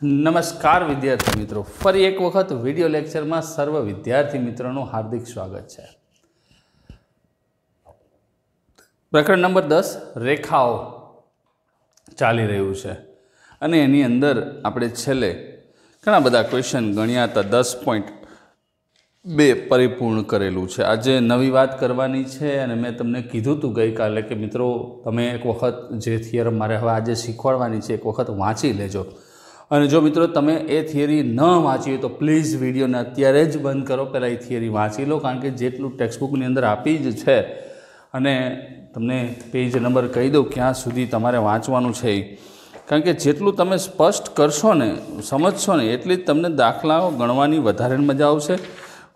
नमस्कार विद्यार्थी मित्रों, फरी एक वखत विडियो लेक्चर में सर्व विद्यार्थी मित्रों हार्दिक स्वागत है। प्रकरण नंबर 10 रेखाओं चाली रह्यु छे अने एनी अंदर आपणे छेल्ले घणा बधा क्वेश्चन गण्या हता 10.2 परिपूर्ण करेलू है। आज नवी बात करवानी है अने मैं तमने कीधुं हतुं गई काले कि मित्रों तमे एक वखत जे थियरम मारे हवे आज शीखवाडवानी छे एक वखत वाँची लेजो। और जो मित्रों तमे ए थियरी न वाँची तो प्लीज विडियो ने अत्यारे ज बंद करो, पहला ए थियरी वाँची लो, कारण के जेटलू टेक्स्टबुकनी अंदर आपी ज छे अने तमने पेज नंबर कही दऊँ क्या सुधी तमारे वाँचवानुं छे, कारण के जेटलू तमे स्पष्ट करशो ने समझशो ने एटली तमने दाखलाओ गणवानी वधारे मजा आवशे।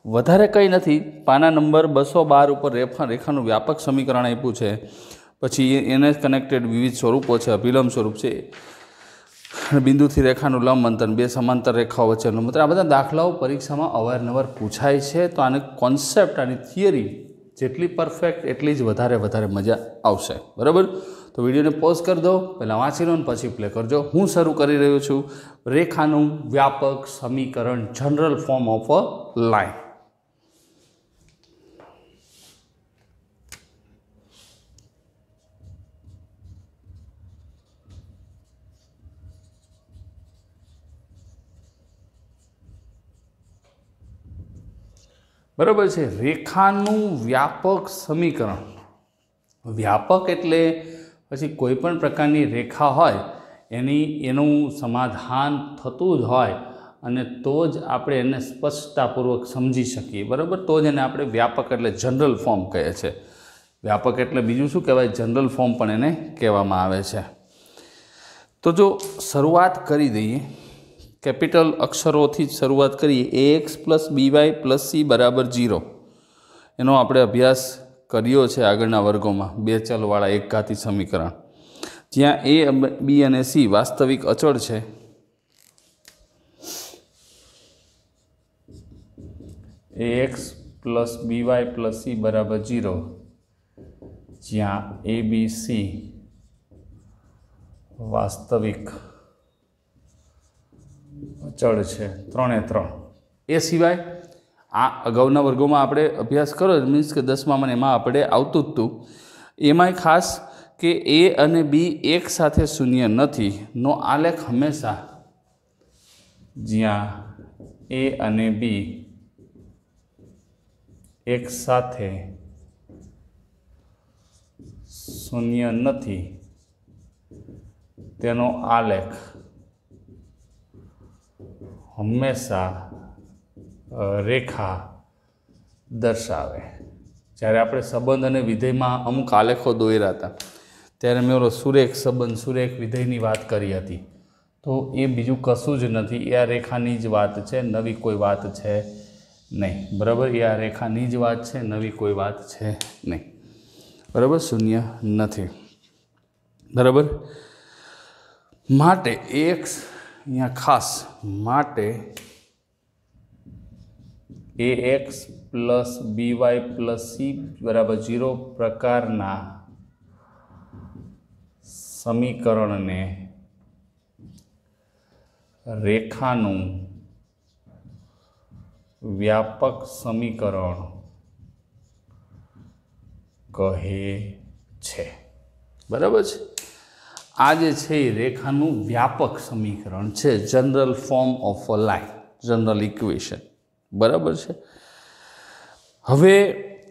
वधारे कई नहीं, पाना नंबर 212 पर रेखानुं व्यापक समीकरण आप्युं छे, पछी एने कनेक्टेड विविध स्वरूपों है, अभिलंब स्वरूप है, बिंदु थी रेखानुं लंब अंतर, बे समांतर रेखाओं वच्चेनुं अंतर, आ बधा दाखलाओ परीक्षा में अवारनवार पूछाय छे। तो आने कॉन्सेप्ट आनी थियरी जेटली परफेक्ट एटली ज वधारे वधारे मजा आवशे, बराबर। तो विडियो ने पॉज कर दो, पहला वाँची लो पछी प्ले करजो। हूँ शरू करी रह्यो छुं रेखानुं व्यापक समीकरण, general form of a line. बराबर है। रेखानुं व्यापक समीकरण, व्यापक एटले पछी कोईपण प्रकारनी रेखा होय एनुं समाधान थतुं ज होय अने तो ज आपणे एने स्पष्टतापूर्वक समझी शकीए, बराबर। तो ज एने आपणे व्यापक एटले जनरल फॉर्म कहे छे। व्यापक एटले बीजुं शुं कहेवाय, जनरल फॉर्म पण एने कहेवामां आवे छे। तो जो शरूआत करी दईए, कैपिटल अक्षरों थी शुरुआत करिए। ax + by + c = 0 एनो आपणे अभ्यास कर्यो छे आगळना वर्गोमां, बे चलवाळा एकघाती समीकरण, ज्यां a, b अने c वास्तविक अचळ छे। ax + by + c = 0, ज्यां a, b, c वास्तविक अचल है, 3 ए सिवाय आ अगाउना वर्गों में आपणे अभ्यास करो, मीन्स के 10मा में एमां आपणे आवतुं ज हतुं। एमांय खास के ए अने बी एक साथे शून्य नथी नो आलेख हमेशा ज्यां ए अने बी एक साथे शून्य नथी तेनो आलेख हमेशा रेखा दर्शावे। જ્યારે આપણે સંબંધ અને વિધેયમાં અમુક આલેખો દોર્યા હતા ત્યારે મેં ઓલો સુરેખ સંબંધ, સુરેખ વિધેયની વાત કરી હતી, તો એ બીજું કશું જ નથી, એ આ રેખાની જ વાત છે, નવી કોઈ વાત છે નહીં, બરાબર। એ આ રેખાની જ વાત છે, નવી કોઈ વાત છે નહીં, બરાબર, શૂન્ય નથી, બરાબર। માટે x અહીંયા ખાસ માટે ax + by + c = 0 प्रकारना समीकरणने रेखानुं व्यापक समीकरण कहे छे, बराबर छे। आज है रेखानुं व्यापक समीकरण है, general form of a line, general equation, बराबर है। हवे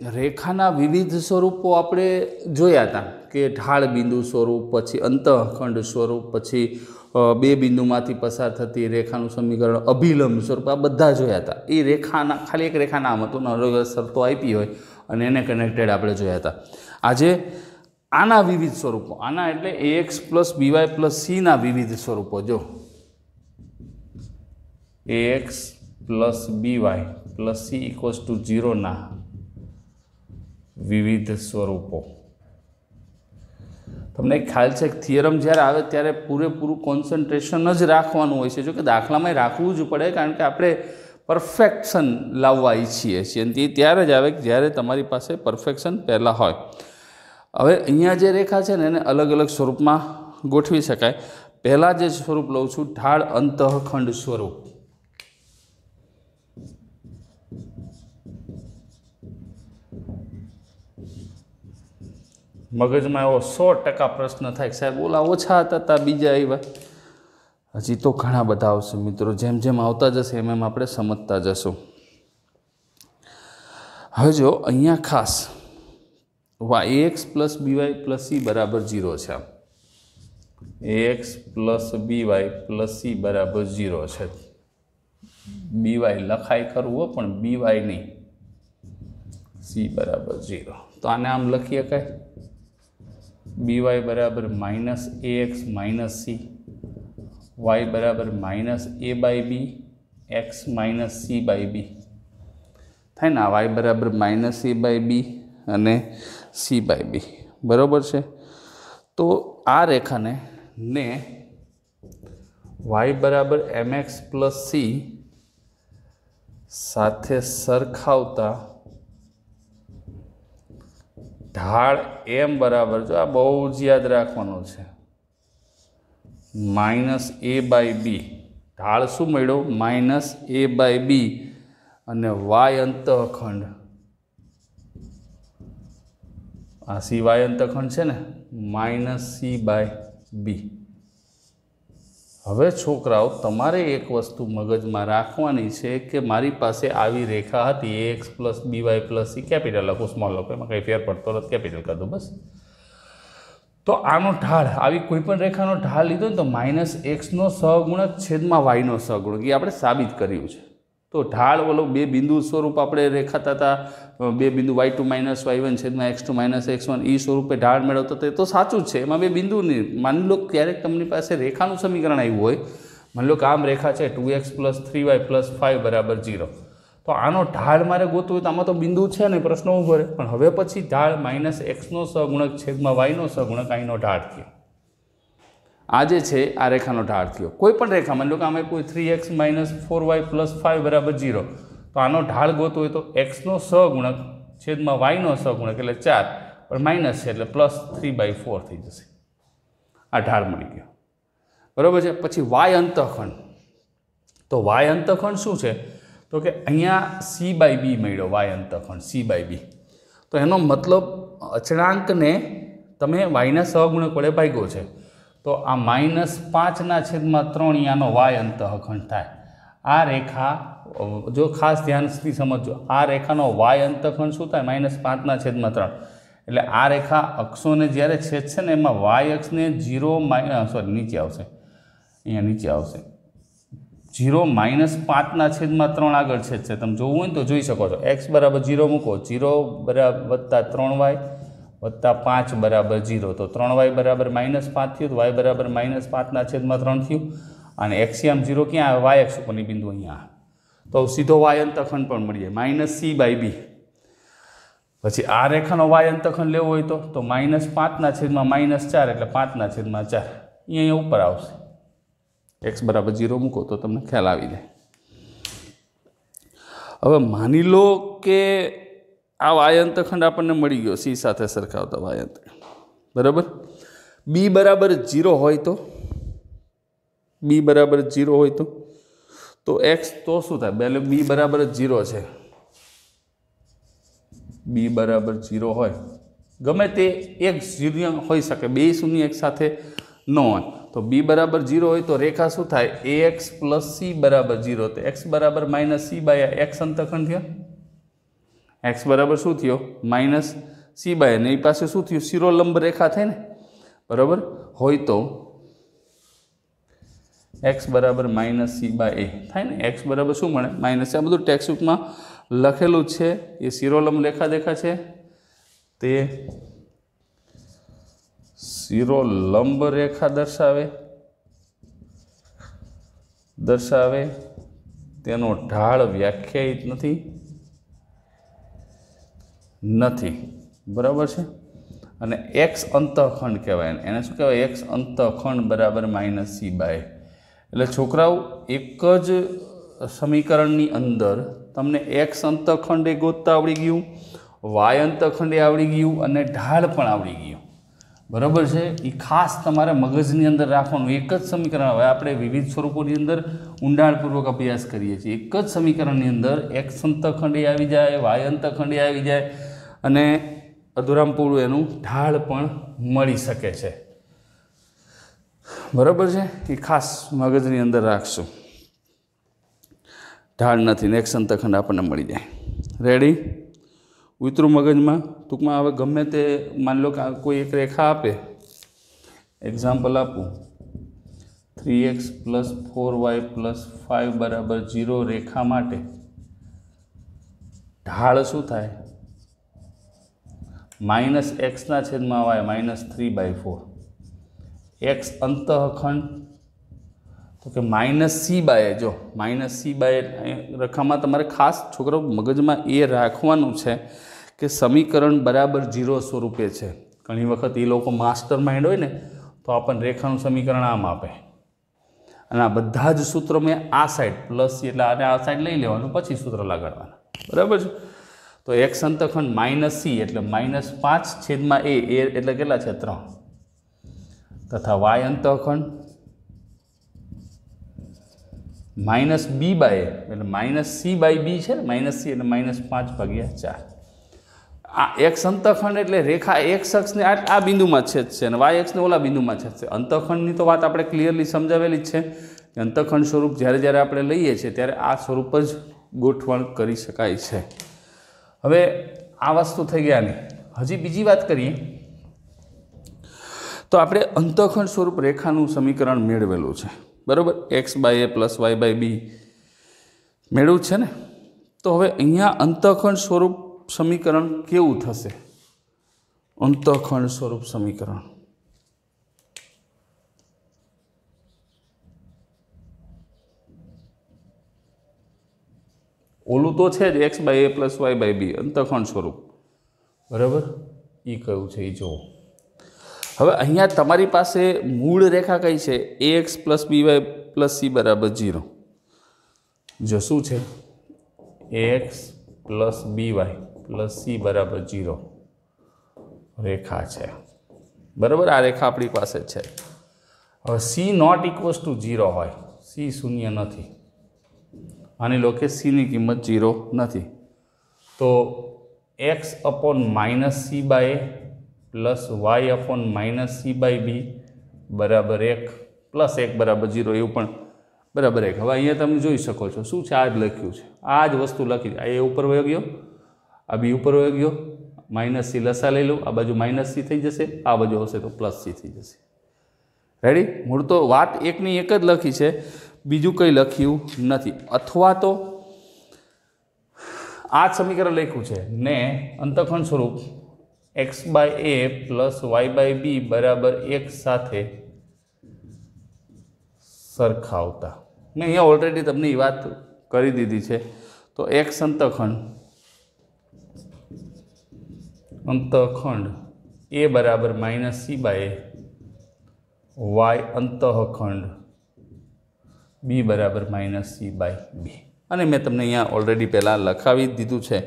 रेखाना विविध स्वरूपों आपणे जोया था कि ढाल बिंदु स्वरूप, पछी अंतःखंड स्वरूप, पछी बे बिंदुमांथी पसार थती रेखानुं समीकरण, अभिलंब स्वरूप, आ बधा जोया था। ए रेखाना खाली एक रेखा नाम हतुं, अलग अलग शर्तो आपी होय अने एने कनेक्टेड आपणे जोया था। आजे आना विविध स्वरूपों, आना एटले ax + by + c ना विविध स्वरूपों, जो ax + by + c = 0 ना विविध स्वरूपों। तमने ख्याल है थियरम ज्यारे आवे त्यारे पूरेपूरू कॉन्सन्ट्रेशन ज राखवानुं होय छे, जो कि दाखलामां राखवुं ज पड़े, कारण के आपणे परफेक्शन लाववा इच्छीए छीए, त्यारे ज आवे ज्यारे तमारी पासे परफेक्शन पहला होय। हवे अहींया जे रेखा है ने अलग अलग स्वरूप में गोठवी शकाय। पहला जे स्वरूप लઉં છું ढाळ अंतःखंड स्वरूप। मगज में एवो 100% प्रश्न थाय साहेब ओला ओछा हता बीजा आव्या, हजी तो घणा बधा आवशे मित्रों, जेम जेम आवता जशे एम एम आपणे समजता जशुं। हवे जो अहींया खास ax plus by plus c बराबर 0 है। ax plus by plus c बराबर 0 है। by लखाय खरुं हो पण by नहीं, c बराबर 0। तो आने आम लखीए कई by बराबर minus ax minus c, y बराबर minus a by b, x minus c by b थाय ने। y बराबर माइनस a बाय b अने c बाय b बराबर है। तो आ रेखा ने y बराबर mx प्लस c साथे सरखावता ढाळ m बराबर, जो आ बहु ज याद राखवानुं छे, माइनस a बाय b। ढाळ शुं मळ्यो? माइनस a बाय b अने y अंतःखंड, आ सी वाय अंतःखंड है ने, माइनस c बाय b। हवे छोकराओ तमारे एक वस्तु मगज में राखवानी छे कि मारी पासे आवी रेखा हती ax plus by plus c, capital लखो स्मॉल लखो एमां कई फेर पड़तो नथी, कैपिटल कर दो बस। तो आनो ढाळ, आवी कोईपण रेखानो ढाळ लीधो तो माइनस एक्स नो सहगुणक छेदमां वाय नो सहगुणक, ये आपणे साबित कर्युं छे। तो ढाळ ओलो बे बिंदु स्वरूप आपणे रेखाता था, बे बिंदु y2 minus y1 छेदमां x2 minus x1 ई स्वरूपे ढाळ मेळवतो तो तो साचुं ज छे। एमां बे बिंदु नहीं, मानी लो क्यारेक तमनी पासे रेखानुं समीकरण आव्युं होय, मानी लो कि आम रेखा है 2x प्लस 3y प्लस 5 बराबर 0। तो आनो ढाळ मारे गोतवुं तो आमां तो बिंदु है ने, प्रश्न उभो रहे। पण हवे पछी ढाळ माइनस एक्स नो सहगुणक छेदमां वाय नो सहगुणक आईनो ढाळ थयो। आज छे आ रेखानो ढाळ थयो। कोईपण रेखा मानी लो कि आमां कोई 3x माइनस 4y प्लस 5 बराबर 0, तो आनो ढाळ गोतवो होय तो x नो सहगुणक छेदमां y नो सहगुणक एटले 4, पण माइनस छे एटले प्लस 3/4 थई जशे। आ ढाळ मळी गयो बराबर है। पछी y अंतःखंड, तो y अंतःखंड शुं छे? तो कि अहींया c बाय b मळ्यो y अंतःखंड c बाय b। तो एनो मतलब अचळांक ने तमे y ना सहगुणक वडे भाग्यो छे, तो आ -5/3 यानो y अंतःखंड थाय। आ रेखा जो खास ध्यान थी समझो, आ रेखानो y अंतःखंड शुं थाय? -5/3। एटले आ रेखा अक्षों ने ज्यारे छेदशे ने एमां y अक्ष ने 0 सॉरी नीचे आवशे, अहींया नीचे आवशे 0 -5/3 आगळ छेदशे। तमे जोवुं होय तो जोई शको छो। x बराबर 0 मूको, 0 वत्ता 3y वत्ता 5 बराबर 0, तो 3y बराबर -5 थयुं, तो y बराबर -5/3 थयुं। अने एक्सियम 0 क्या y अक्ष परनी बिंदु अहींया, तो सीधो y अंतःखंड पण मळी जाय माइनस c बाय b। पछी आ रेखानो y अंतःखंड लेवो होय तो -5/-4 एटले 5/4 अहींया उपर आवशे। x बराबर 0 मूको तो तमने ख्याल आवी जाय। हवे मानी लो कि आ y अंतःखंड आपने मळी गयो c साथे सरखावता y अंतःखंड बराबर। b बराबर 0 होय तो, b बराबर 0 होय तो x तो शुं थाय? पहले b बराबर 0 है, b बराबर 0 होय, गमे ते एक शून्य होई शके, बे शून्य एक साथे न होय। तो b बराबर 0 होय तो रेखा शुं थाय? ax प्लस c बराबर 0, तो x बराबर माइनस c बाय x अंतःखंड थयो। x बराबर शुं थयो? माइनस c बाय, ने पासे शुं थयुं? शिरोलंब रेखा थाय ने बराबर होय तो x बराबर माइनस c बाय a थाय ने। x बराबर शुं मळे? माइनस। आ बधुं टेक्स्ट बुक में लखेलुं छे, ए शिरोलंब रेखा देखा छे, ते शिरोलंब रेखा दर्शावे तेनो ढाळ व्याख्यायित નથી बराबर है। अने एक्स अंतःखंड कहेवाय, एने शुं कहेवाय? एक्स अंतःखंड बराबर माइनस c बाय। एटले छोकराओ एक ज समीकरणनी अंदर तमने एक्स अंतःखंडे गोतता आवड़ी गयुं, वाय अंतःखंडे आवड़ी गयुं अने ढाळ पण आवड़ी गयुं बराबर है। ये खास तमारे मगजनी अंदर राखवानुं। एक ज समीकरण हवे आपणे विविध स्वरूपोनी अंदर ऊंडाणपूर्वक अभ्यास करीए छीए। एक ज समीकरणनी अंदर एक्स अंतखंड ए आवी जाय, वाय अंतखंड ए आवी जाय अने अधूरामपूर्व एनुं ढाळ पण मळी शके छे। बराबर है। ये खास मगजनी अंदर राखशो। ढाळ नथी ने एक्स अंतखंड आपणे मळी जाय। रेडी? उतरू मगज में टूंक में हवे गमे ते मान लो कि कोई एक रेखा आपे, एक्जाम्पल आपू 3x + 4y + 5 = 0 रेखा माटे ढाळ शुं थाय? -x ना छेदमां y -3/4। x अंतःखंड तो कि -c/a। जो -c/a रेखा में तमारे खास छोकरो मगज में ए राखवानुं छे कि समीकरण बराबर 0 स्वरूपे है। घणी वखत ये लोग मास्टर माइंड होय ने तो अपन रेखानुं समीकरण आम आपे अने आ बधा ज सूत्रों में आ साइड प्लस एटले आने आ साइड लई लेवानुं पछी सूत्र लगाडवाना। बराबर है। तो एक्स अंतखंड -c एटले -5/a एटले केटला छे? 3 तथा वाय अंतखंड -b/a एटले -c/b है। -c एटले -5/4। आ एक्स अंतखंड एटले रेखा एक्स अक्ष ने आ बिंदु में छेदशे अने वाय अक्ष ने ओला बिंदु में छेदशे। अंतखंडनी तो बात आपणे क्लियरली समजावेली ज छे कि अंतखंड स्वरूप ज्यारे ज्यारे आपणे लईए छीए त्यारे आ स्वरूप ज गोठवण करी शकाय छे। हवे आ वस्तु थई गई। हजी बीजी बात करीए तो आपणे अंतखंड स्वरूप रेखानुं समीकरण मेळवेलुं छे। बराबर? x/a + y/b मेळव्युं छे ने। तो हवे अहींया अंतखंड स्वरूप समीकरण केवुं थशे? अंतखंड स्वरूप समीकरण ओलू तो है x/a + y/b अंतखंड स्वरूप। बराबर? ई कयुं छे ई जोवो। हवे अहींया तमारी पासे मूळ रेखा कई छे? ax + by + c = 0। जो शुं छे? ax + by + c = 0 रेखा है। बराबर? आ रेखा अपनी पास है। हवे c ≠ 0 होय, c शून्य नहीं, मानी लो कि c की किंमत 0 नहीं, तो x/-c/a + y/-c/b बराबर 1 + 1 बराबर 0 एवं पण बराबर 1। हवे अहींया तमे जोई शको छो शुं छे? आ ज लख्युं छे, आ ज वस्तु लखी। आ ए उपर वयो गयो, आ बी उपर वयो गयो, -c लसा लई लो, आ बाजू -c थई जशे, आ बाजू आवशे तो +c थई जशे। रेडी? मूळ तो बात एकनी एक ज लखी छे, बीजू कंई लख्युं नथी। अथवा तो आ समीकरण लख्युं छे ने अंतखंड स्वरूप x/a + y/b बराबर 1 साथे सरखावता। मैं अहींया ऑलरेडी तमने ये बात करी दीधी है। तो एक्स अंतखंड a बराबर -c/a, y अंतखंड b बराबर -c/b। अने मैं तमने अहींया ऑलरेडी पहला लखावी दीधुं छे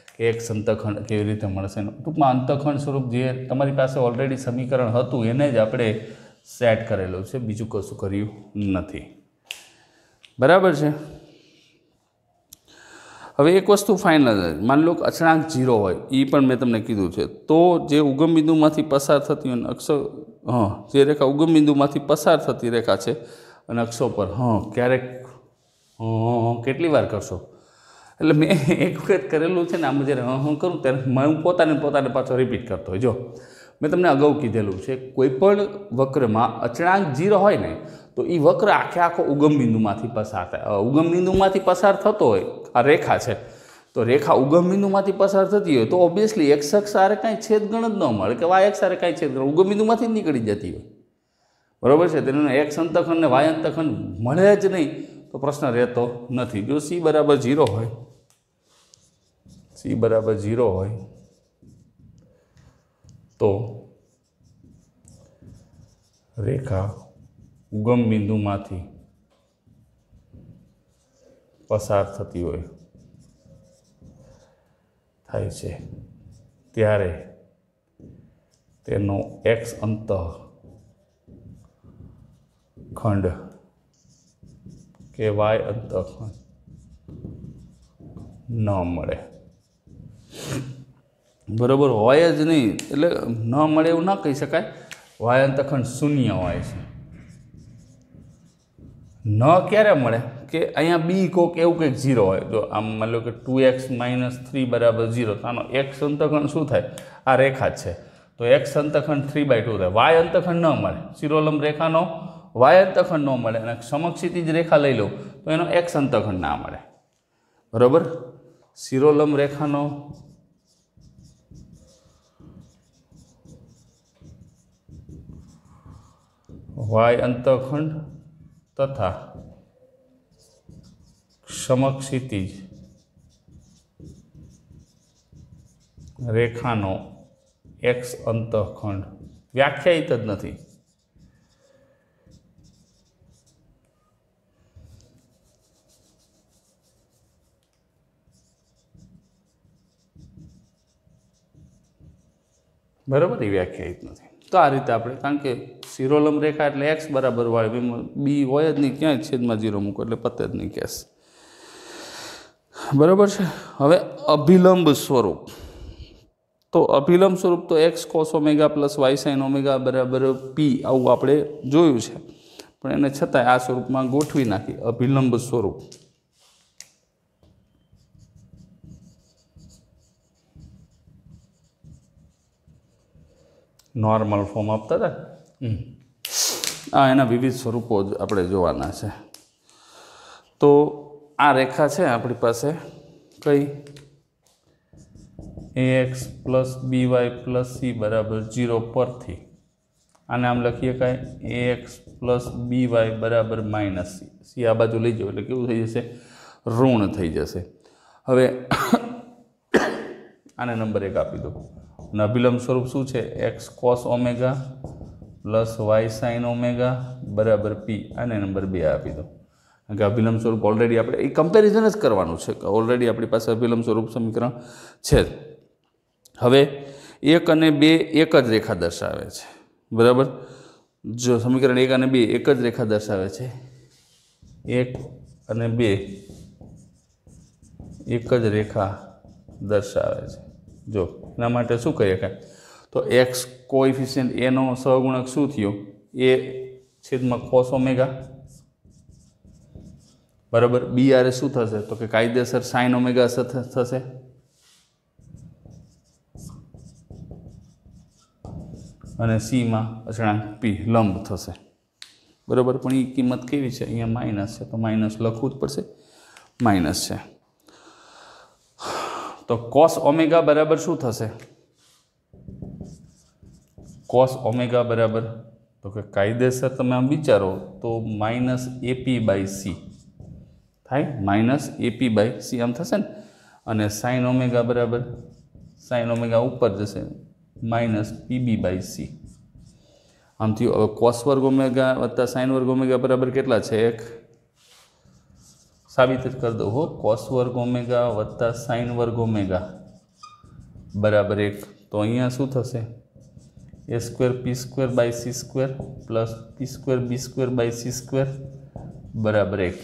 कि एक्स अंतखंड केवी रीते मळशे। टूंकमां अंतखंड स्वरूप जे तमारी पासे ऑलरेडी समीकरण हतुं एने ज आपणे सेट करेलुं छे, बीजुं कशुं कर्युं नथी। बराबर है। हवे एक वस्तु फाइनल है। मान लो कि अचळांक 0 होय, ई पण मैं तमने कीधुं छे, तो जे उगम बिंदुमांथी पसार थती होय अक्षो जे रेखा उगम बिंदुमांथी पसार थती रेखा छे अने अक्षो पर क्यारेक केटली वार करशो? એટલે મેં એક વખત કરેલું છે ને, આમ જ્યારે કરું ત્યારે હું પોતાને પાછો રિપીટ કરતો હોય। જો મેં તમને અગાઉ કીધેલું છે, કોઈપણ વક્રમાં અચળાંક 0 હોય ને તો એ વક્ર આખે આખો ઉગમ બિંદુમાંથી પસાર થાય। ઉગમ બિંદુમાંથી પસાર થતો હોય, આ રેખા છે, તો રેખા ઉગમ બિંદુમાંથી પસાર થતી હોય તો ઓબ્વિયસલી એક્સ અક્ષ સારે કાંઈ છેદગણ જ ન મળે કે વાય અક્ષ સારે કાંઈ છેદગણ, ઉગમ બિંદુમાંથી જ નીકળી જતી હોય। બરાબર છે? તેને એક્સ અંતખંડ ને વાય અંતખંડ મળે જ નહીં તો પ્રશ્ન રહેતો નથી। જો c બરાબર 0 હોય, c बराबर 0 हो तो रेखा उगम बिंदु में पसार थती होय थाय छे त्यारे તેનો x અંતઃખંડ કે y અંતઃખંડ ન મળે, બરાબર હોય જ નહીં એટલે ન મળે એવું ના કહી શકાય. y અંતઃખંડ શૂન્ય હોય છે. ન ક્યારે મળે કે અહીંયા બી કોક એવું કંઈક 0 હોય. જો આમ માની લો કે 2x - 3 = 0 તો આનો x અંતઃખંડ શું થાય? આ રેખા જ છે તો x અંતઃખંડ 3/2 થાય. y અંતઃખંડ ન મળે, શિરોલંબ રેખાનો y અંતઃખંડ ન મળે અને સમક્ષિતિજ રેખા લઈ લો તો એનો x અંતઃખંડ ના મળે, બરાબર. શિરોલંબ રેખાનો y અંતઃખંડ તથા સમક્ષિતિજ રેખાનો x અંતઃખંડ વ્યાખ્યાયિત જ નથી. બરાબર, એ વ્યાખ્યાયિત નથી. તો આ રીતે આપણે, કારણ કે શિરોલંબ રેખા એટલે x બરાબર y, બી હોય જ નહીં, ક્યાંય છેદમાં 0 મૂકો એટલે પતે જ નહીં કેસ, બરાબર છે. હવે અભિલંબ સ્વરૂપ, તો અભિલંબ સ્વરૂપ તો x cos omega plus y sin omega બરાબર p આવું આપણે જોયું છે, પણ એને છતાંય આ સ્વરૂપમાં ગોઠવી નાખી અભિલંબ સ્વરૂપ. નોર્મલ ફોર્મ આપતા હતા. એના વિવિધ સ્વરૂપો જ આપણે જોવાના છે. તો આ રેખા છે આપણી પાસે કઈ ax plus by plus c બરાબર 0 પરથી આને આમ લખીએ કાંઈ ax પ્લસ by બરાબર માઇનસ c આ બાજુ લઈ જાઓ એટલે કેવું થઈ જશે? ઋણ થઈ જશે. હવે આને નંબર 1 આપી દો અને અભિલંબ સ્વરૂપ શું છે? x cos omega plus y sin omega બરાબર p. આને નંબર 2 આપી દો. કારણ કે અભિલંબ સ્વરૂપ ઓલરેડી આપણે એ કમ્પેરિઝન જ કરવાનું છે, ઓલરેડી આપણી પાસે અભિલંબ સ્વરૂપ સમીકરણ છે. હવે 1 અને 2 એક જ રેખા દર્શાવે છે, બરાબર. જો સમીકરણ 1 અને 2 એક જ રેખા દર્શાવે છે, 1 અને 2 એક જ રેખા દર્શાવે છે. જો એના માટે શું કરીએ કાંઈ તો x કોએફિશિયન્ટ એનો સહગુણક શું થયો? એ છેદમાં cos ઓમેગા, બરાબર. બી આરે શું થશે તો કે કાયદેસર sin ઓમેગા થશે, અને સીમાં અચળાંક p લંબ થશે, બરાબર. પણ એ કિંમત કેવી છે? અહીંયા માઇનસ છે તો માઇનસ લખવું જ પડશે, માઇનસ છે. તો cos ઓમેગા બરાબર શું થશે? cos ઓમેગા બરાબર તો કે કાયદેસર તમે આમ વિચારો તો માઇનસ AP/c થાય, માઇનસ AP/c આમ થશે ને. અને sin ઓમેગા બરાબર, sin ઓમેગા ઉપર જશે, માઇનસ PB/c આમ થયું. હવે cos વર્ગ ઓમેગા વત્તા sin વર્ગ ઓમેગા બરાબર કેટલા છે? 1 સાબિત જ કરી દઉં હો. cos વર્ગ ઓમેગા વત્તા sin વર્ગ ઓમેગા બરાબર 1. તો અહીંયા શું થશે? a²p²/c² પ્લસ p²b²/c² બરાબર 1.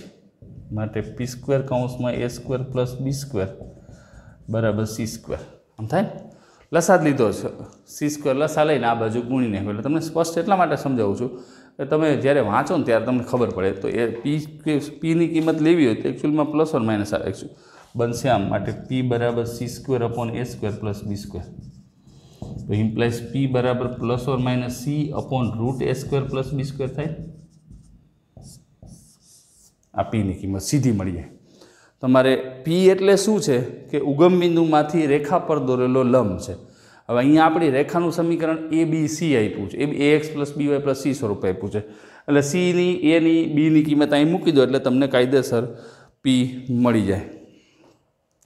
માટે p² કૌંસમાં a² પ્લસ b² બરાબર c². આમ થાય. લસા જ લીધો છે, c² લસા લઈને આ બાજુ ગુણીને, એટલે તમને સ્પષ્ટ એટલા માટે સમજાવું છું કે તમે જ્યારે વાંચો ને ત્યારે તમને ખબર પડે. તો એ પીની કિંમત લેવી હોય તો એકચ્યુઅલમાં પ્લસ ઓર માઇનસ આવે બનશે આમ. માટે p બરાબર c² / a² પ્લસ b². તો ઇમ્પ્લાઇઝ p બરાબર plus or minus c √a² plus b² થાય. આ પીની કિંમત સીધી મળી જાય. તમારે પી એટલે શું છે કે ઉગમ બિંદુમાંથી રેખા પર દોરેલો લંબ છે. હવે અહીંયા આપણી રેખાનું સમીકરણ ABC આપ્યું છે, ax plus by plus c સ્વરૂપ આપ્યું છે. એટલે સીની, એની, બીની કિંમત અહીં મૂકી દો એટલે તમને કાયદેસર પી મળી જાય.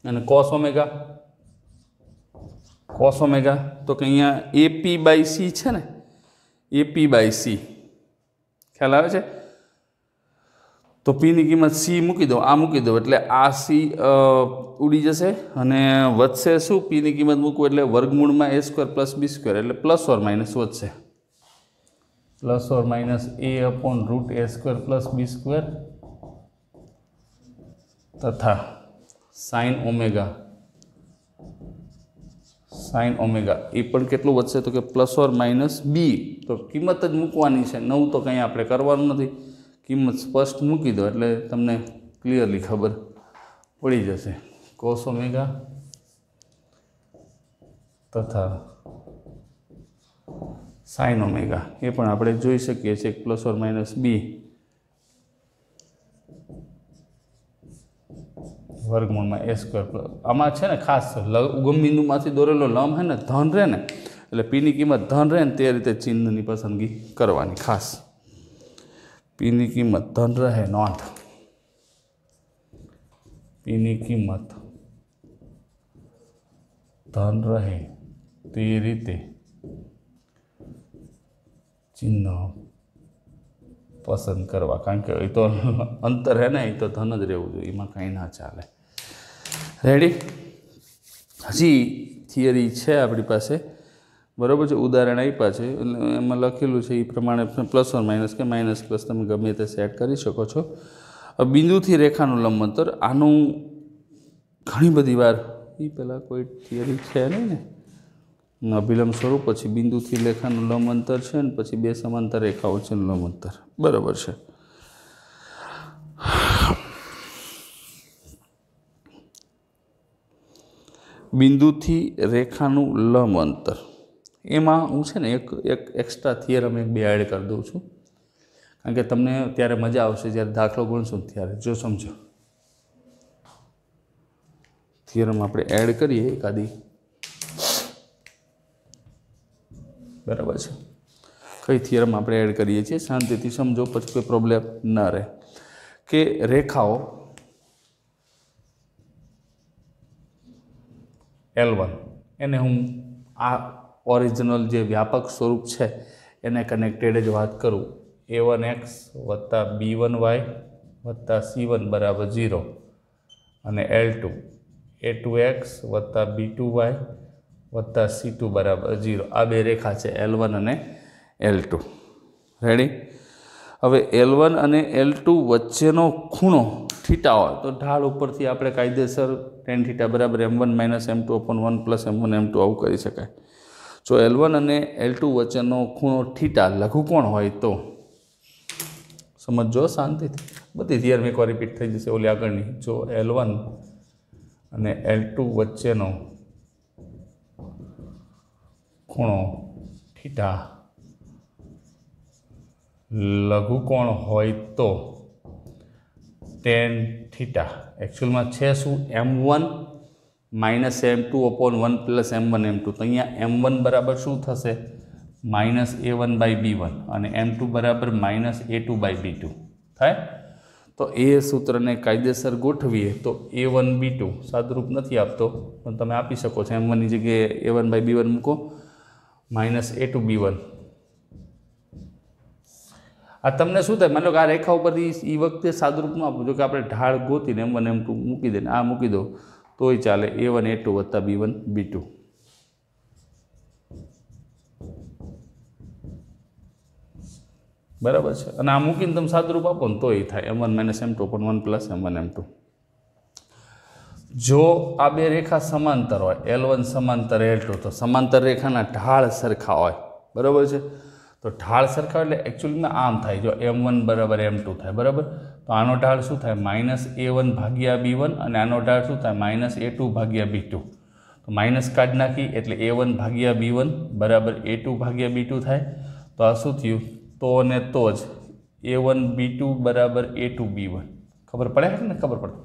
અને cos ઓમેગા તો કે અહીંયા AP/c છે ને, AP/c ખ્યાલ આવે છે. तो पी ની કિંમત c મૂકી દો, આ મૂકી દો એટલે આ c ઉડી જશે અને વધશે શું? પી ની કિંમત મૂકવું એટલે વર્ગમૂળમાં a square plus b square એટલે પ્લસ ઓર માઇનસ વધશે, plus or minus a upon route a square plus b square તથા સાઇન ઓમેગા એ પણ કેટલું વધશે? તો કે પ્લસ ઓર માઇનસ બી. તો કિંમત જ મૂકવાની છે, નવું તો કંઈ આપણે કરવાનું નથી, કિંમત સ્પષ્ટ મૂકી દો એટલે તમને ક્લિયરલી ખબર પડી જશે. કોસ ઓમેગા તથા સાઇન ઓમેગા એ પણ આપણે જોઈ શકીએ છીએ પ્લસ ઓર માઇનસ બી વર્ગમૂળમાં a સ્ક્વેર. આમાં છે ને ખાસ ઉગમ બિંદુમાંથી દોરેલો લંબ છે ને ધન રહે ને એટલે પીની કિંમત ધન રહે ને તે રીતે ચિહ્નની પસંદગી કરવાની. ખાસ પીની કિંમત ધન રહે, નોંધ પીની કિંમત ધન રહે તે રીતે ચિહ્ન પસંદ કરવા, કારણ કે એ તો અંતર હે ને, એ તો ધન જ રહેવું જોઈએ, એમાં કંઈ ના ચાલે. રેડી? હજી થિયરી છે આપણી પાસે, બરાબર છે, ઉદાહરણ આપ્યા છે એટલે એમાં લખેલું છે એ પ્રમાણે પ્લસ ઓર માઇનસ કે માઇનસ પ્લસ તમે ગમે તે સેટ કરી શકો છો. બિંદુથી રેખાનું લંબ અંતર, આનું ઘણી બધી વાર એ પહેલાં કોઈ થિયરી છે નહીં ને, અભિલંબ સ્વરૂપ, પછી બિંદુથી રેખાનું લંબ અંતર છે ને પછી બે સમાંતર રેખાઓ છે લંબ અંતર, બરાબર છે. બિંદુથી રેખાનું લંબ અંતર, એમાં હું છે ને એક એક્સ્ટ્રા થિયરમ એક બે એડ કરી દઉં છું, કારણ કે તમને ત્યારે મજા આવશે જ્યારે દાખલો ગણશું ત્યારે. જો સમજો, થિયરમ આપણે એડ કરીએ એકાદી, બરાબર છે. કઈ થિયરમ આપણે એડ કરીએ છીએ શાંતિથી સમજો, પછી કોઈ પ્રોબ્લેમ ન રહે. કે રેખાઓ L1 એને હું આ ઓરિજિનલ જે વ્યાપક સ્વરૂપ છે એને કનેક્ટેડ જ વાત કરું. a1x વત્તા b1y વત્તા c1 બરાબર 0 અને L2 a2x વત્તા b2y વત્તા c2 બરાબર 0. આ બે રેખા છે L1 અને L2. રેડી? હવે L1 અને L2 વચ્ચેનો ખૂણો થીટા હોય તો ઢાળ ઉપરથી આપણે કાયદેસર tan થીટા બરાબર m1 minus m2 upon 1 plus m1 m2 આવું કરી શકાય. જો L1 અને L2 વચ્ચેનો ખૂણો થીટા લઘુકોણ હોય તો સમજો શાંતિથી, બધી થિયરી એકવાર રિપીટ થઈ જશે ઓલી આગળની. જો L1 અને L2 વચ્ચેનો ખૂણો થીટા લઘુકોણ હોય તો tan થીટા એકચ્યુઅલમાં છે શું? m1 minus m2 upon 1 plus m1 m2. તો અહીંયા m1 બરાબર શું થશે? માઇનસ a1 બાય b1 અને m2 બરાબર માઇનસ a2 બાય b2 થાય. તો એ સૂત્રને કાયદેસર ગોઠવીએ તો a1 b2 સાદરૂપ નથી આપતો પણ તમે આપી શકો છો. m1 ની જગ્યાએ a1 બાય b1 મૂકો, માઇનસ a2 b1. આ તમને શું થાય? માની લો કે આ રેખા ઉપરથી એ વખતે સાદરૂપમાં આપું, જો કે આપણે ઢાળ ગોતીને m1 m2 મૂકી દે ને આ મૂકી દો તોય ચાલે, a1 a2 વત્તા b1 b2. બરાબર છે. અને આ મૂકીને તમે સાદરૂપ આપો ને તોય થાય m1 માઇનસ m2 પણ 1 પ્લસ m1 m2. જો આ બે રેખા સમાંતર હોય, L1 સમાંતર L2, તો સમાંતર રેખાના ઢાળ સરખા હોય, બરાબર છે. તો ઢાળ સરખા એટલે એકચ્યુઅલીમાં આમ થાય, જો m1 બરાબર m2 થાય, બરાબર. તો આનો ઢાળ શું થાય? માઇનસ a1 ભાગ્યા b1 અને આનો ઢાળ શું થાય? માઇનસ a2 ભાગ્યા b2. તો માઇનસ કાઢી નાખી એટલે a1 ભાગ્યા b1 બરાબર a2 ભાગ્યા b2 થાય. તો આ શું થયું? તો ને તો જ a1 b2 બરાબર a2 b1. ખબર પડે ને? ખબર પડે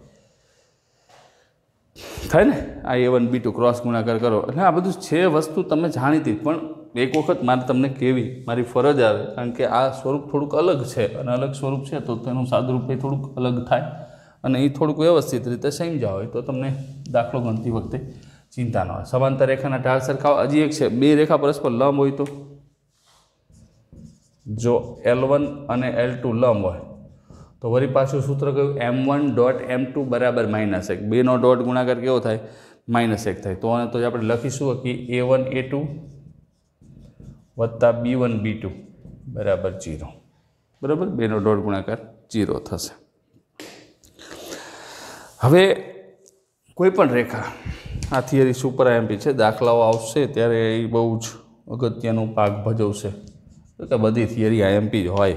થાય ને? આ a1 b2 ક્રોસ ગુણાકાર કરો એટલે આ બધું છે વસ્તુ તમે જાણીતી, પણ એક વખત મારે તમને કહેવી મારી ફરજ આવે, કારણ કે આ સ્વરૂપ થોડુંક અલગ છે અને અલગ સ્વરૂપ છે તો તેનું સાદરૂપ એ થોડુંક અલગ થાય અને એ થોડુંક વ્યવસ્થિત રીતે સમજાવ હોય તો તમને દાખલો ગણતી વખતે ચિંતા ન હોય. સમાંતર રેખાના ઢાળ સરખા. હજી એક છે, બે રેખા પરસ્પર લંબ હોય તો, જો L1 અને L2 લંબ હોય तो वरी पाछुं सूत्र कयुं m1 डॉट m2 बराबर -1 बेनो डॉट गुणाकार केवो थाय -1 थाय तो आने तो आपणे लखीशुं कि a1 a2 वत्ता b1 b2 बराबर 0 बराबर बेनो डॉट गुणाकार 0 थशे। हवे कोईपण रेखा आ थियरी सुपर आईएमपी है दाखलाओ आवशे त्यारे ए बहु ज अगत्यनो भाग भजवशे तो बधी थियरी आईएमपी ज होय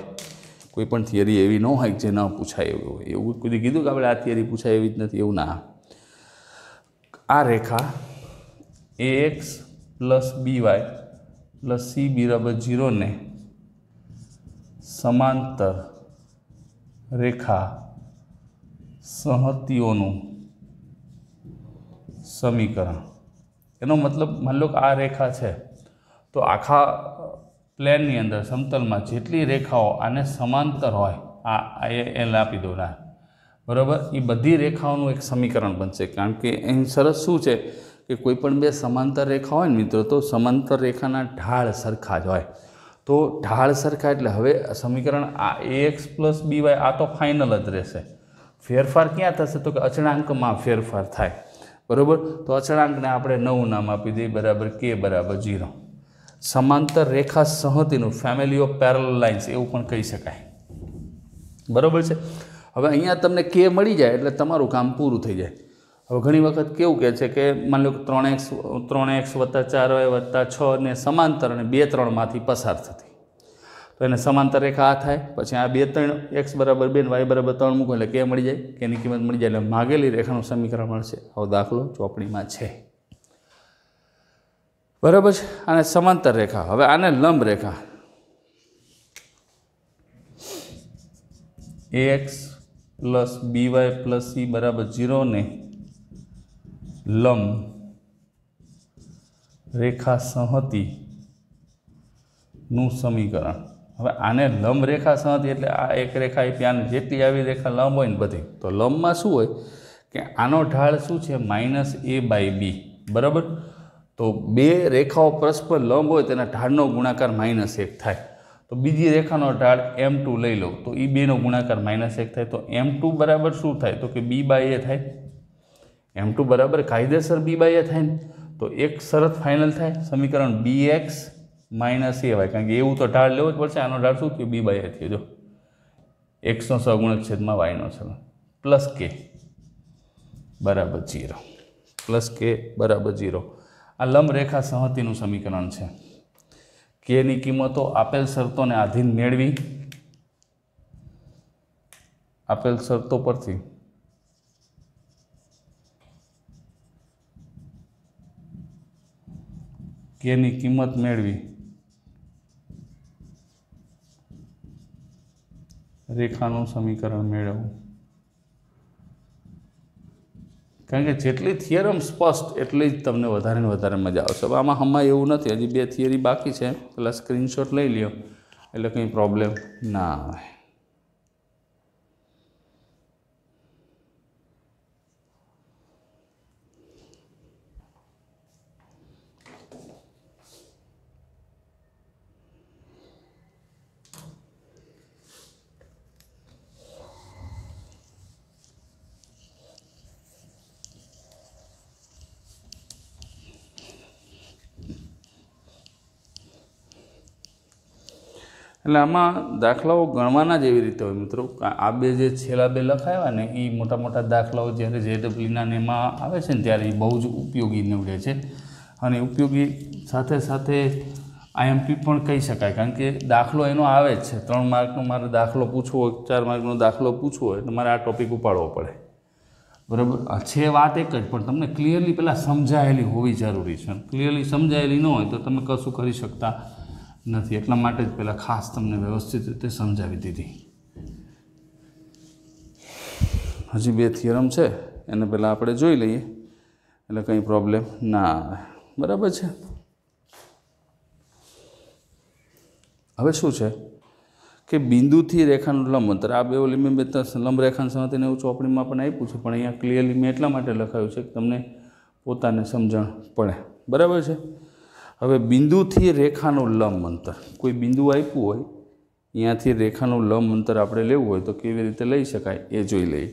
कोईपण थियरी एवी न होय जे न पूछाय एवुं कोई कीधुं कि आपणे आ थियरी पूछाय एवी ज नथी एवुं ना। आ रेखा ax plus by plus c बराबर 0 ने समांतर रेखा संहतिओनुं समीकरण एनो मतलब मान लो कि आ रेखा है तो आखा प्लेननी अंदर समतल में जेटली रेखाओं आने समांतर होय एल आपी दो ना बराबर ये बधी रेखाओं एक समीकरण बनशे कारण के अहीं सरस शुं छे कि कोईपण बे समांतर रेखा होय मित्रों तो समांतर रेखाना ढाळ सरखा ज होय तो ढाळ सरखा एटले हवे समीकरण आ ax प्लस by आ तो फाइनल ज रहेशे। फेरफार क्या थशे तो कि अचळांक में फेरफार थाय बराबर तो अचळांक ने आपणे 9 नाम आपी दीए बराबर k बराबर 0 समांतर रेखा संहतिनुं फैमिली ऑफ पेरेलल लाइन्स एवुं पण कही शकाय बराबर छे। हवे अहींया तमने k मळी जाय एटले तमारुं काम पूरुं थई जाय। हवे घणी वखत केवुं कहे छे के मान लो 3x वत्ता 4y वत्ता 6 ने समांतर अने 2 3 मांथी पसार थती तो एने समांतर रेखा आ थाय पछी आ 2 3 x बराबर 2 y बराबर 3 मूको एटले k मळी जाय k नी किंमत मळी जाय एटले मागेली रेखानुं समीकरण मळशे। आवो दाखलो ચોપડીમાં छे बराबर छे। आने समांतर रेखा हवे आने लंब रेखा ax plus by plus c बराबर 0 ने लंब रेखा संहति नु समीकरण हवे आने लंब रेखा संहति एटले आ एक रेखा आपी आने जेटली आवी रेखा लंब होय ने बधी तो लंब में शुं होय कि आनो ढाळ शुं छे -a/b बराबर तो बे रेखाओं परस्पर लंब होय तेना ढाळनो गुणाकार -1 थाय तो बीजी रेखानो ढाळ m2 लई लो तो ई बेनो गुणाकार -1 थाय तो m2 बराबर शुं थाय तो कि b/a थाय m2 बराबर कायदेसर b/a थाय तो एक शरत फाइनल थाय समीकरण bx माइनस a कारण के एवं तो ढाळ लेवो ज पड़शे आनो ढाळ शुं थयुं b/a थयुं जो x नो सगुणक छेदमां y नो सगुणक प्लस k बराबर 0 प्लस k बराबर 0 आ लंब रेखा संहतिनुं समीकरण छे। k नी किंमतो आपेल शर्तों ने आधीन मेळवी आपेल शर्तों परथी k नी किंमत मेळवी रेखानुं समीकरण मेळवुं कारण के जेटली थियरम स्पष्ट एटली ज तमने वधारे ने वधारे मजा आवशे। हवे आमां हमां एवुं नथी हजी 2 थियरी बाकी छे पेला स्क्रीनशॉट लई ल्यो एटले कंई प्रॉब्लेम ना आवे। એટલે આમાં દાખલાઓ ગણવાના જ એવી રીતે હોય મિત્રો આ બે જે છેલ્લા બે લખાવ્યા ને એ મોટા મોટા દાખલાઓ જ્યારે જેડબલ્યુના ને એમાં આવે છે ને ત્યારે એ બહુ જ ઉપયોગી નીવડે છે અને ઉપયોગી સાથે સાથે આઈએમપી પણ કહી શકાય કારણ કે દાખલો એનો આવે જ છે 3 માર્કનો મારે દાખલો પૂછવો હોય 4 માર્કનો દાખલો પૂછવો હોય તો મારે આ ટોપિક ઉપાડવો પડે બરાબર છે વાત એક જ પણ તમને ક્લિયરલી પહેલાં સમજાયેલી હોવી જરૂરી છે ક્લિયરલી સમજાયેલી ન હોય તો તમે કશું કરી શકતા નથી એટલા માટે જ પહેલાં ખાસ તમને વ્યવસ્થિત રીતે સમજાવી દીધી। હજી 2 થિયરમ છે એને પહેલાં આપણે જોઈ લઈએ એટલે કંઈ પ્રોબ્લેમ ના આવે બરાબર છે। હવે શું છે કે બિંદુથી રેખાનું લંબ અંતર આ બે ઓલી મેં લંબ રેખાની સંહતિને એવું ચોપડીમાં પણ આપ્યું છે પણ અહીંયા ક્લિયરલી મેં એટલા માટે લખાયું છે કે તમને પોતાને સમજણ પડે બરાબર છે। હવે બિંદુથી રેખાનું લંબ અંતર કોઈ બિંદુ આપ્યું હોય અહીંયાથી રેખાનું લંબ અંતર આપણે લેવું હોય તો કેવી રીતે લઈ શકાય એ જોઈ લઈએ.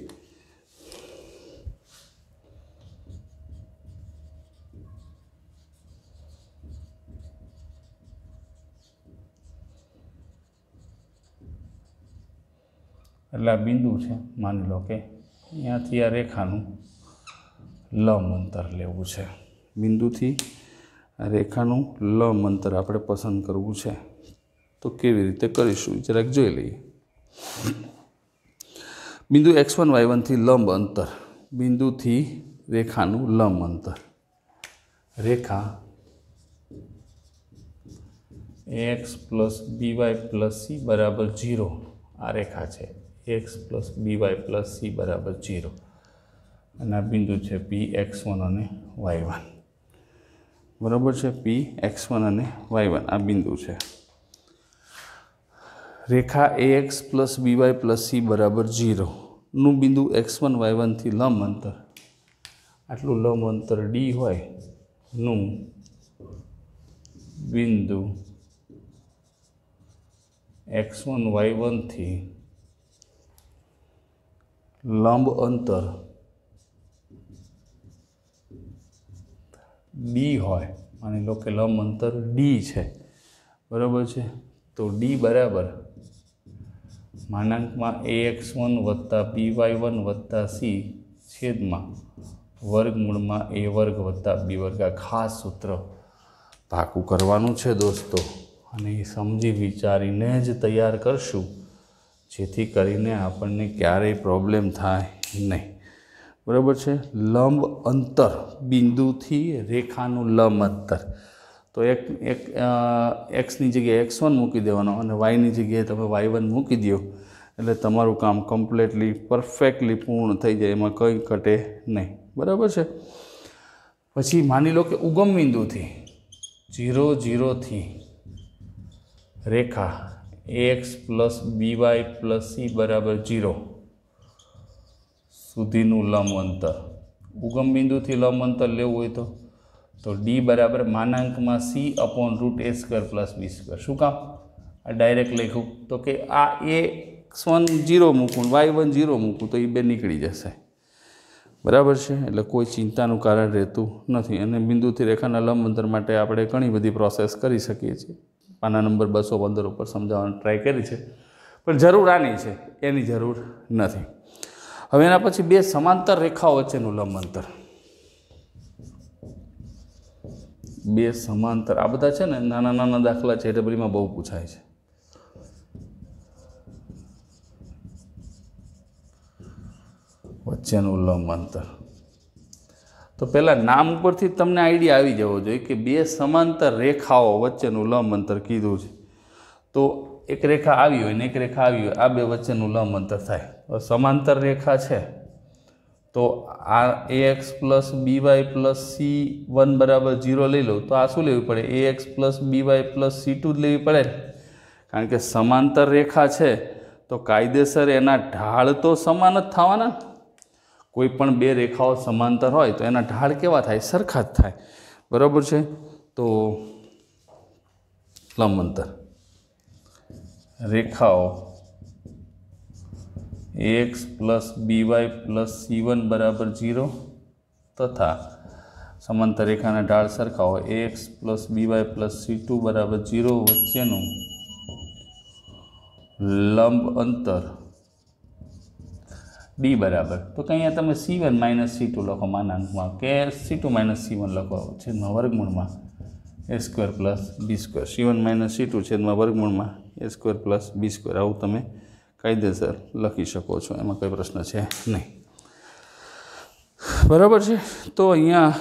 એટલે આ બિંદુ છે, માની લો કે અહીંયાથી આ રેખાનું લંબ અંતર લેવું છે. બિંદુથી આ રેખાનું લંબ અંતર આપણે પસંદ કરવું છે. તો કેવી રીતે કરીશું જરાક જોઈ લઈએ. બિંદુ x1 y1 થી લંબ અંતર, બિંદુથી રેખાનું લંબ અંતર. રેખા ax + by + c બરાબર 0. આ રેખા છે x + by + c બરાબર 0 અને આ બિંદુ છે px1 અને y1. બરાબર છે, px1 અને y1 આ બિંદુ છે. રેખા ax + by + c બરાબર 0 નું બિંદુ x1 y1 થી લંબ અંતર, આટલું લંબ અંતર d હોય નું બિંદુ x1 y1 થી લંબ અંતર d હોય, માની લો કે લંબ અંતર d છે. બરાબર છે, તો d બરાબર માનાંકમાં ax1 + by1 + c છેદમાં વર્ગમૂળમાં a² + b². આ ખાસ સૂત્ર પાકું કરવાનું છે દોસ્તો, અને એ સમજી વિચારીને જ તૈયાર કરશું, જેથી કરીને આપણને ક્યારેય પ્રોબ્લેમ થાય નહીં. બરાબર છે, લંબ અંતર, બિંદુથી રેખાનું લંબ અંતર. તો એક એક્સની જગ્યાએ x1 મૂકી દેવાનો અને yની જગ્યાએ તમે y1 મૂકી દો એટલે તમારું કામ કમ્પ્લીટલી પરફેક્ટલી પૂર્ણ થઈ જાય, એમાં કંઈ ઘટે નહીં. બરાબર છે. પછી માની લો કે ઉગમ બિંદુથી 0 0 થી રેખા ax + by + c બરાબર 0 સુધીનું લંબ અંતર. ઉગમ બિંદુથી લંબ અંતર લેવું હોય તો d બરાબર માનાંકમાં c/√a² + b². શું કામ આ ડાયરેક્ટ લખ્યું? તો કે આ x1 0 મૂકું, y1 0 મૂકું તો એ બે નીકળી જશે. બરાબર છે, એટલે કોઈ ચિંતાનું કારણ રહેતું નથી. અને બિંદુથી રેખાના લંબ અંતર માટે આપણે ઘણી બધી પ્રોસેસ કરી શકીએ છીએ. પાના નંબર 215 ઉપર સમજાવવાનો ટ્રાય કરી છે, પણ જરૂર આની છે, એની જરૂર નથી. હવે એના પછી બે સમાંતર રેખાઓ વચ્ચેનું લંબ અંતર. બે સમાંતર, આ બધા છે ને નાના નાના દાખલા છે, ટેબલમાં બહુ પૂછાય છે. વચ્ચેનું લંબ અંતર. તો પહેલાં નામ ઉપરથી તમને આઈડિયા આવી જવો જોઈએ કે બે સમાંતર રેખાઓ વચ્ચેનું લંબ અંતર કીધું છે. તો એક રેખા આવી હોય ને એક રેખા આવી હોય, આ બે વચ્ચેનું લંબ અંતર થાય. સમાંતર રેખા છે તો આ ax + by + c1 બરાબર 0 લઈ લો તો આ શું લેવી પડે? ax + by + c2 જ લેવી પડે, કારણ કે સમાંતર રેખા છે તો કાયદેસર એના ઢાળ તો સમાન જ થવાના. કોઈ પણ બે રેખાઓ સમાંતર હોય તો એના ઢાળ કેવા થાય? સરખા જ થાય. બરાબર છે, તો લંબ અંતર રેખાઓ ax + by + c1 બરાબર 0 તથા સમાંતર રેખાના ઢાળ સરખા હોય ax + by + c2 બરાબર 0 વચ્ચેનું લંબ અંતર d બરાબર, તો કે અહીંયા તમે c1 - c2 લખો માનાંકમાં, કે c2 - c1 લખો છેદમાં વર્ગમૂળમાં a² + b². c1 - c2 છેદમાં વર્ગમૂળમાં a² + b². આવું તમે કાયદેસર લખી શકો છો, એમાં કોઈ પ્રશ્ન છે નહીં. બરાબર છે, તો અહીંયા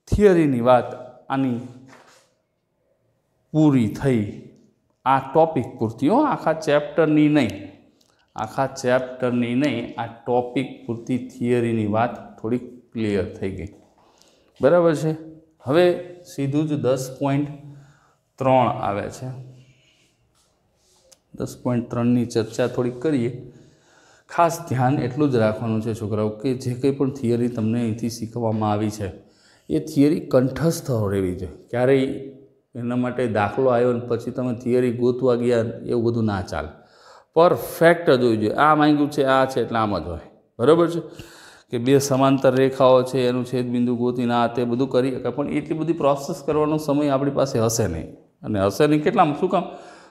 થિયરીની વાત આની પૂરી થઈ. આ ટોપિક પૂરતી હો, આખા ચેપ્ટરની નહીં, આખા ચેપ્ટરની નહીં, આ ટોપિક પૂરતી થિયરીની વાત થોડી ક્લિયર થઈ ગઈ. બરાબર છે. હવે સીધું જ 10.3 આવે છે. 10.3ની ચર્ચા થોડીક કરીએ. ખાસ ધ્યાન એટલું જ રાખવાનું છે છોકરાઓ કે જે કંઈ પણ થિયરી તમને અહીંથી શીખવામાં આવી છે એ થિયરી કંઠસ્થ રહેવી જોઈએ. ક્યારેય એના માટે દાખલો આવ્યો ને પછી તમે થિયરી ગોતવા ગયા એવું બધું ના ચાલે. પરફેક્ટ જ હોવી જોઈએ. આ માંગ્યું છે આ છે એટલે આમ જ હોય. બરાબર છે કે બે સમાંતર રેખાઓ છે એનું છેદબિંદુ ગોતીને આ તે બધું કરી શકાય, પણ એટલી બધી પ્રોસેસ કરવાનો સમય આપણી પાસે હશે નહીં. અને હશે નહીં કેટલામાં શું કામ?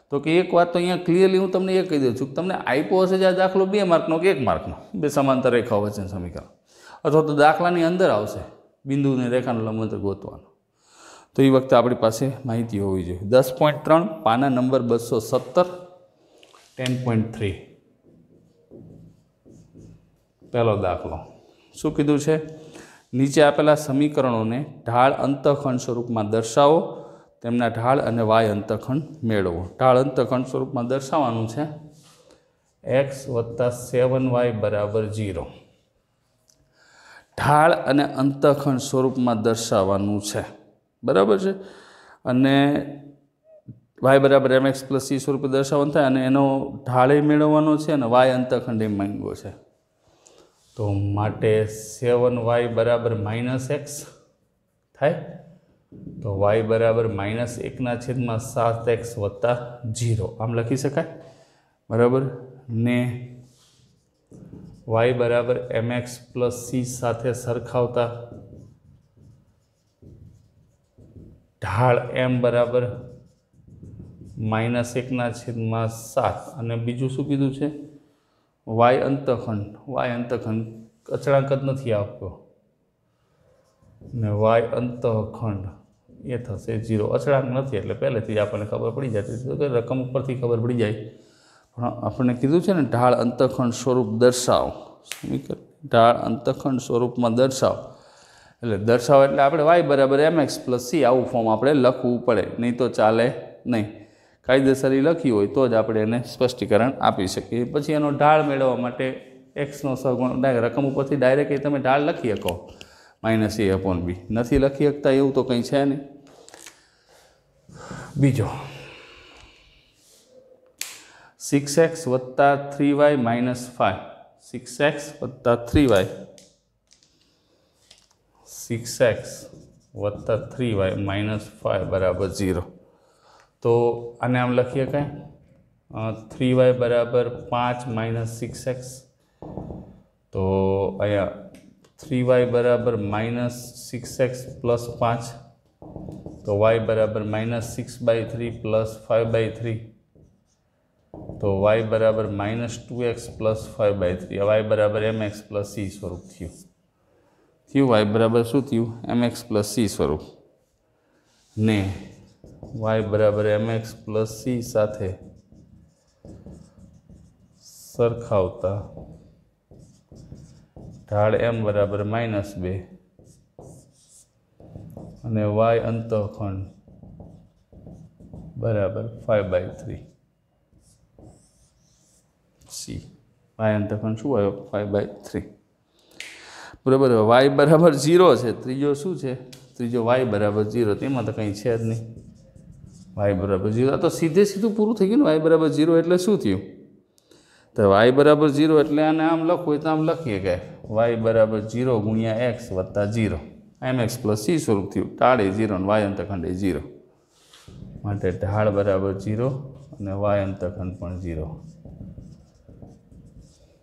તો કે એક વાત તો અહીંયા ક્લિયરલી હું તમને એ કહી દઉં છું કે તમને આપ્યો હશે જે આ દાખલો 2 માર્કનો કે 1 માર્કનો, બે સમાંતર રેખાઓ વચ્ચેનું સમીકરણ, અથવા તો દાખલાની અંદર આવશે બિંદુને રેખાનો લંબાંતર ગોતવાનો. તો એ વખતે આપણી પાસે માહિતી હોવી જોઈએ. 10.3 પાના નંબર 217 10.3 પહેલો દાખલો. શું કીધું છે? નીચે આપેલા સમીકરણોને ઢાળ અંતઃખંડ સ્વરૂપમાં દર્શાવો, તેમના ઢાળ અને વાય અંતઃખંડ મેળવો. ઢાળ અંતઃખંડ સ્વરૂપમાં દર્શાવવાનું છે x + 7y = 0. ઢાળ અને અંતઃખંડ સ્વરૂપમાં દર્શાવવાનું છે. બરાબર છે. અને y = mx + c સ્વરૂપે દર્શાવવાનું થાય અને એનો ઢાળે મેળવવાનો છે અને વાય અંતઃખંડ એમ માંગ્યો છે. તો માટે 7y = -x થાય. તો y = -1/7x + 0 આમ લખી શકાય. બરાબર ને y = mx + c સાથે સરખાવતા ઢાળ m = -1/7 અને બીજું શું કીધું છે? y અંતઃખંડ. y અંતઃખંડ અચળાંક જ નથી આપતો ને y અંતઃખંડ એ થશે 0. અચળાંક નથી એટલે પહેલેથી જ આપણને ખબર પડી જતી, તો રકમ ઉપરથી ખબર પડી જાય. પણ આપણને કીધું છે ને ઢાળ અંતઃખંડ સ્વરૂપ દર્શાવો, સમીકરણ ઢાળ અંતઃખંડ સ્વરૂપમાં દર્શાવો. એટલે દર્શાવો એટલે આપણે y = mx + c આવું ફોર્મ આપણે લખવું પડે, નહીં તો ચાલે નહીં. કાયદેસર લખી હોય તો જ આપણે એને સ્પષ્ટીકરણ આપી શકીએ. પછી એનો ઢાળ મેળવવા માટે એક્સનો સહગુણ રકમ ઉપરથી ડાયરેક્ટ તમે ઢાળ લખી શકો -a/b. નથી લખી શકતા એવું તો કંઈ છે નહીં. બીજો 6x + 3y - 5. 6x + 3y 6x + 3y - 5 = 0. તો આને આમ લખીએ કાંઈ 3y = 5 - 6x. તો અહીંયા 3y = -6x + 5. તો y = -6/3 + 5/3. તો y = -2x + 5/3. y = mx + c સ્વરૂપ થયું. y બરાબર શું થયું? mx + c સ્વરૂપ. ને y = mx + c સાથે સરખાવતા ઢાળ m = -2 અને y અંતઃખંડ બરાબર 5/3 c. y અંતઃખંડ શું આવ્યો? 5/3. બરાબર. y = 0 છે. ત્રીજો શું છે? ત્રીજો y = 0. તેમાં તો કંઈ છે જ નહીં. y = 0. તો સીધું પૂરું થઈ ગયું ને. y = 0 એટલે શું થયું? તો y = 0 એટલે આને આમ લખવું હોય તો આમ લખીએ કે y = 0 × x + 0. mx + c સ્વરૂપ થયું. ઢાળ એ 0 અને y અંતઃખંડ એ 0. માટે ઢાળ = 0 અને y અંતઃખંડ પણ 0.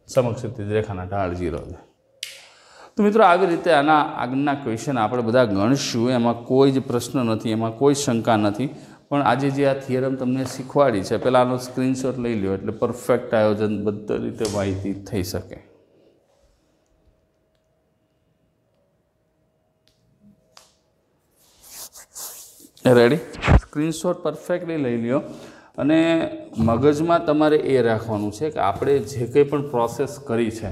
સમક્ષ રેખાના ઢાળ 0 છે. તો મિત્રો આવી રીતે આના આગળના ક્વેશ્ચન આપણે બધા ગણશું. એમાં કોઈ જ પ્રશ્ન નથી, એમાં કોઈ શંકા નથી. પણ આજે જે આ થિયરમ તમને શીખવાડી છે, પહેલાં આનો સ્ક્રીનશોટ લઈ લો એટલે પરફેક્ટ આયોજન બધી રીતે માહિતી થઈ શકે. રેડી? સ્ક્રીનશોટ પરફેક્ટલી લઈ લ્યો અને મગજમાં તમારે એ રાખવાનું છે કે આપણે જે કંઈ પણ પ્રોસેસ કરી છે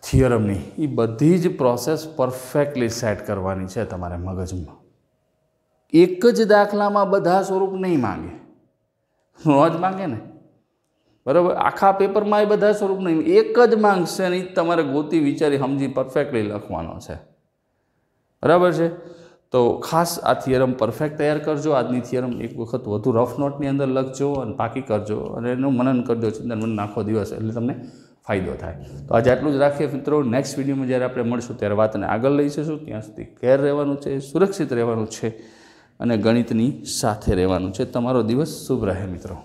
થિયરમની, એ બધી જ પ્રોસેસ પરફેક્ટલી સેટ કરવાની છે તમારે મગજમાં. એક જ દાખલામાં બધા સ્વરૂપ નહીં માંગે, રોજ માંગે ને. બરાબર? આખા પેપરમાં એ બધા સ્વરૂપ નહીં, એક જ માંગશે અને એ તમારે ગોતી વિચારી સમજી પરફેક્ટલી લખવાનો છે. બરાબર છે? તો ખાસ આ થિયરમ પરફેક્ટ તૈયાર કરજો. આજની થિયરમ એક વખત વધુ રફ નોટની અંદર લખજો અને પાકી કરજો અને એનું મનન કરજો, ચિંતન મનન આખો દિવસ, એટલે તમને ફાયદો થાય. તો આજે આટલું જ રાખીએ મિત્રો. નેક્સ્ટ વિડીયોમાં જ્યારે આપણે મળશું ત્યારે વાતને આગળ લઈ જઈશું. ત્યાં સુધી કેર રહેવાનું છે, સુરક્ષિત રહેવાનું છે. અને ગણિતની સાથે રહેવાનું છે. તમારો દિવસ શુભ રહે મિત્રો.